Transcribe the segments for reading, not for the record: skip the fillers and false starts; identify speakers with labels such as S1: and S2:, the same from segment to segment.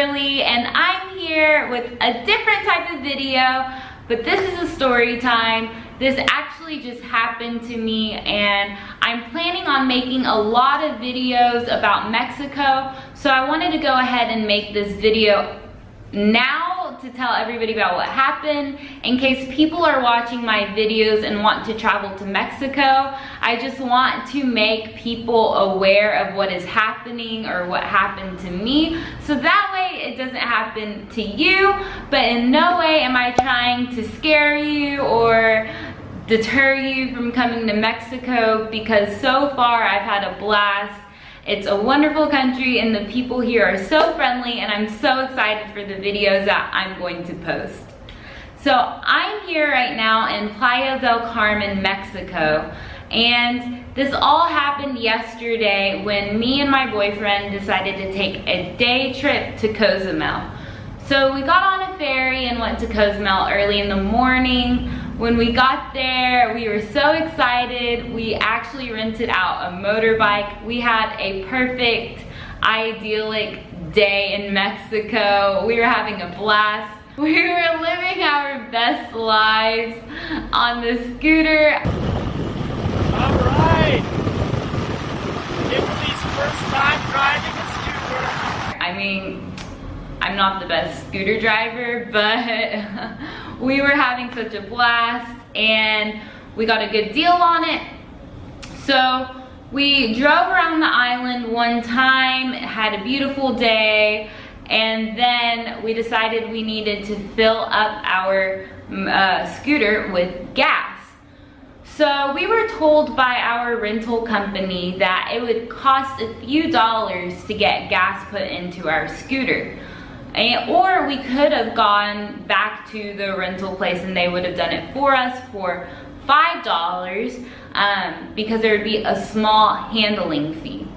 S1: Kimberly, and I'm here with a different type of video, but this is a story time. This actually just happened to me, and I'm planning on making a lot of videos about Mexico, so I wanted to go ahead and make this video now to tell everybody about what happened in case people are watching my videos and want to travel to Mexico. I just want to make people aware of what is happening or what happened to me, so that way it doesn't happen to you. But in no way am I trying to scare you or deter you from coming to Mexico, because so far I've had a blast. It's a wonderful country and the people here are so friendly, and I'm so excited for the videos that I'm going to post. So I'm here right now in Playa del Carmen, Mexico, and this all happened yesterday when me and my boyfriend decided to take a day trip to Cozumel. So we got on a ferry and went to Cozumel early in the morning. When we got there, we were so excited. We actually rented out a motorbike. We had a perfect, idyllic day in Mexico. We were having a blast. We were living our best lives on the scooter.
S2: All right. Kimberly's first time driving a scooter.
S1: I mean, I'm not the best scooter driver, but we were having such a blast and we got a good deal on it. So we drove around the island one time, had a beautiful day, and then we decided we needed to fill up our scooter with gas. So we were told by our rental company that it would cost a few dollars to get gas put into our scooter. Or we could have gone back to the rental place and they would have done it for us for $5 because there would be a small handling fee.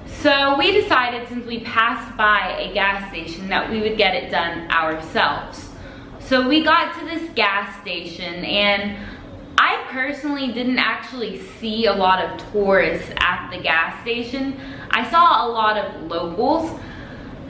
S1: So we decided, since we passed by a gas station, that we would get it done ourselves. So we got to this gas station, and I personally didn't actually see a lot of tourists at the gas station. I saw a lot of locals.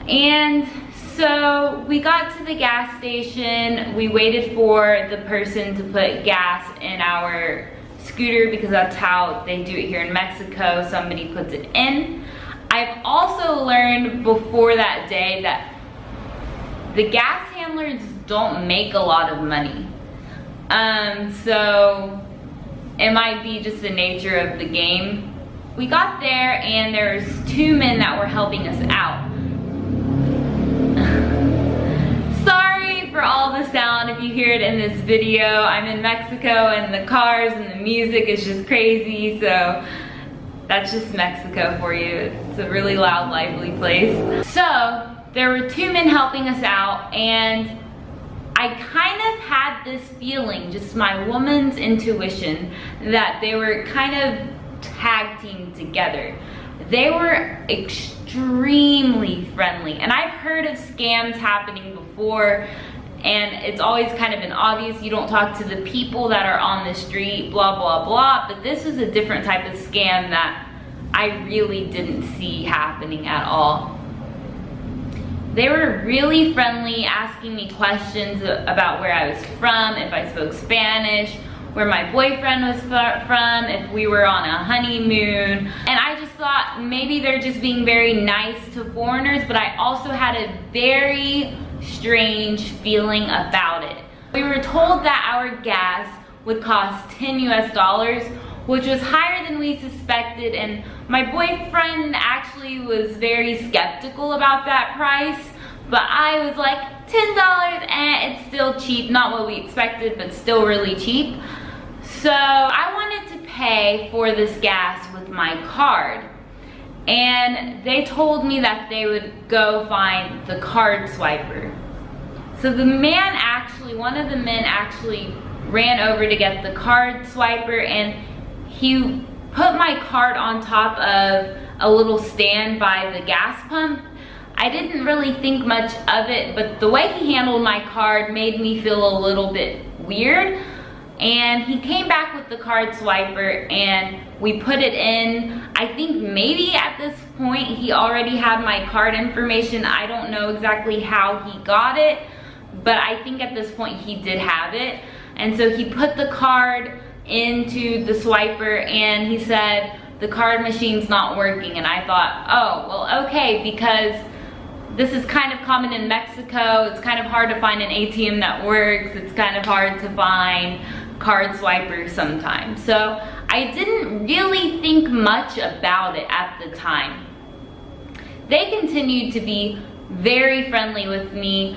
S1: And so we got to the gas station, we waited for the person to put gas in our scooter because that's how they do it here in Mexico, somebody puts it in. I've also learned before that day that the gas handlers don't make a lot of money. So it might be just the nature of the game. We got there and there's two men that were helping us out. Sorry for all the sound if you hear it in this video. I'm in Mexico and the cars and the music is just crazy, so that's just Mexico for you. It's a really loud, lively place. So there were two men helping us out, and I kind of had this feeling, just my woman's intuition, that they were kind of tag teamed together. They were extremely friendly, and I've heard of scams happening before, and it's always kind of been obvious. You don't talk to the people that are on the street, blah, blah, blah, but this is a different type of scam that I really didn't see happening at all. They were really friendly, asking me questions about where I was from, if I spoke Spanish, where my boyfriend was from, if we were on a honeymoon. And I just thought maybe they're just being very nice to foreigners, but I also had a very strange feeling about it. We were told that our gas would cost $10 US, which was higher than we suspected, and my boyfriend actually was very skeptical about that price, but I was like, $10, and it's still cheap, not what we expected, but still really cheap. So I wanted to pay for this gas with my card, and they told me that they would go find the card swiper. So the man actually, one of the men actually ran over to get the card swiper, and he put my card on top of a little stand by the gas pump. I didn't really think much of it, but the way he handled my card made me feel a little bit weird. And he came back with the card swiper and we put it in. I think maybe at this point he already had my card information. I don't know exactly how he got it, but I think at this point he did have it. And so he put the card into the swiper and he said, the card machine's not working. And I thought, oh, well, okay, because this is kind of common in Mexico. It's kind of hard to find an ATM that works. It's kind of hard to find card swipers sometimes. So I didn't really think much about it at the time. They continued to be very friendly with me.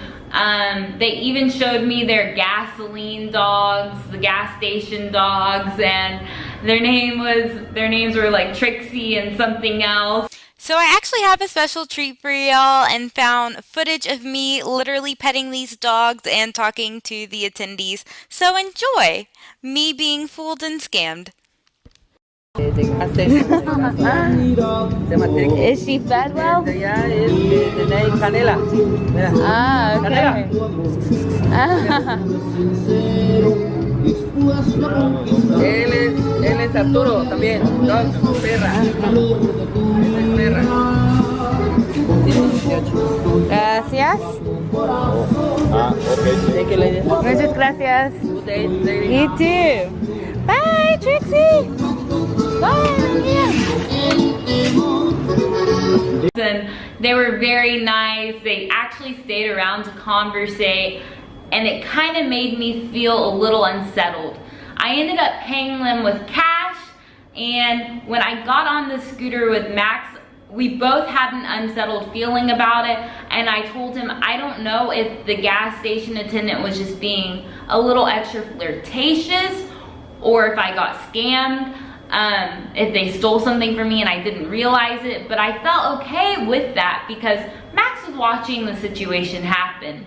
S1: They even showed me their gasoline dogs, the gas station dogs, and their names were like Trixie and something else.
S3: So I actually have a special treat for y'all and found footage of me literally petting these dogs and talking to the attendees. So enjoy me being fooled and scammed.
S1: Is she fed well? Ah, okay.
S4: Él es Arturo también, dog, perra. Perra.
S1: Gracias.
S4: Ah, okay. Thank you, ladies.
S1: Muchas gracias.
S4: Good day, lady.
S1: You too. Bye, Trixie. Bye. And they were very nice. They actually stayed around to conversate, and it kind of made me feel a little unsettled. I ended up paying them with cash, and when I got on the scooter with Max, we both had an unsettled feeling about it, and I told him I don't know if the gas station attendant was just being a little extra flirtatious or if I got scammed, if they stole something from me and I didn't realize it, but I felt okay with that because Max was watching the situation happen.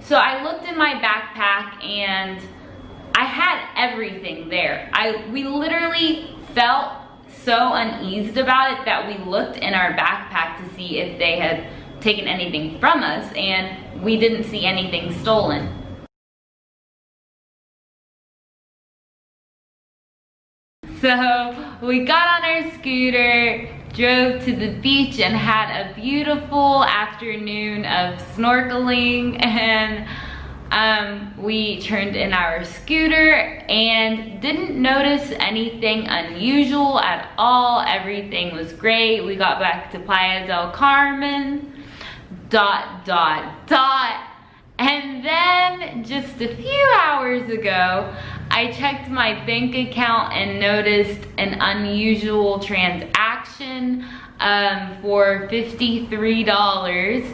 S1: So I looked in my backpack and I had everything there. We literally felt so uneased about it that we looked in our backpack to see if they had taken anything from us, and we didn't see anything stolen. So we got on our scooter, drove to the beach, and had a beautiful afternoon of snorkeling, and we turned in our scooter and didn't notice anything unusual at all. Everything was great. We got back to Playa del Carmen, ... And then just a few hours ago, I checked my bank account and noticed an unusual transaction for $53,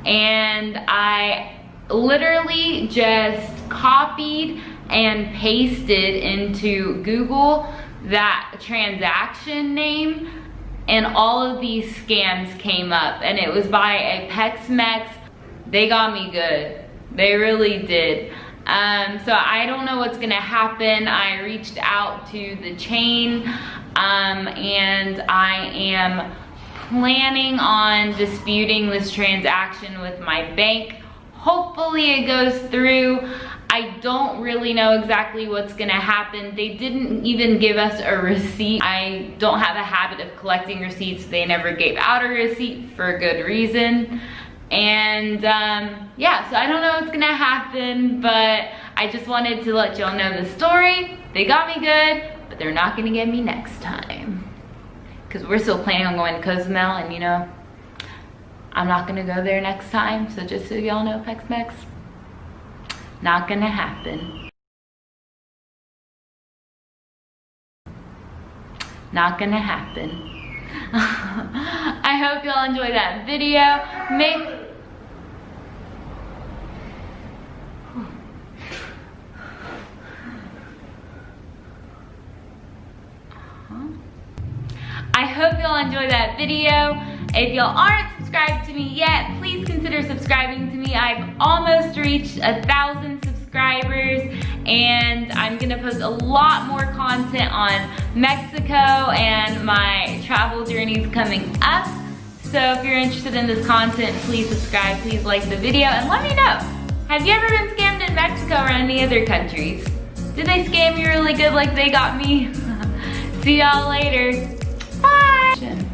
S1: and I literally just copied and pasted into Google that transaction name, and all of these scams came up, and it was by a Tex-Mex. They got me good. They really did. So I don't know what's gonna happen. I reached out to the chain, and I am planning on disputing this transaction with my bank. Hopefully it goes through. I don't really know exactly what's gonna happen. They didn't even give us a receipt. I don't have a habit of collecting receipts. They never gave out a receipt for a good reason. And yeah, so I don't know what's gonna happen, but I just wanted to let y'all know the story. They got me good, but they're not gonna get me next time. Because we're still planning on going to Cozumel, and you know, I'm not gonna go there next time. So just so y'all know, Tex-Mex, not gonna happen. Not gonna happen. I hope y'all enjoy that video. I hope y'all enjoy that video. If y'all aren't subscribed to me yet, please consider subscribing to me. I've almost reached 1,000 subscribers, and I'm gonna post a lot more content on Mexico and my travel journeys coming up. So if you're interested in this content, please subscribe, please like the video, and let me know. Have you ever been scammed in Mexico or any other countries? Did they scam you really good like they got me? See y'all later. Bye.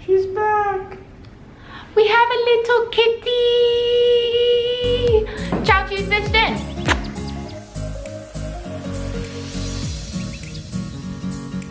S1: She's back. We have a little kitty.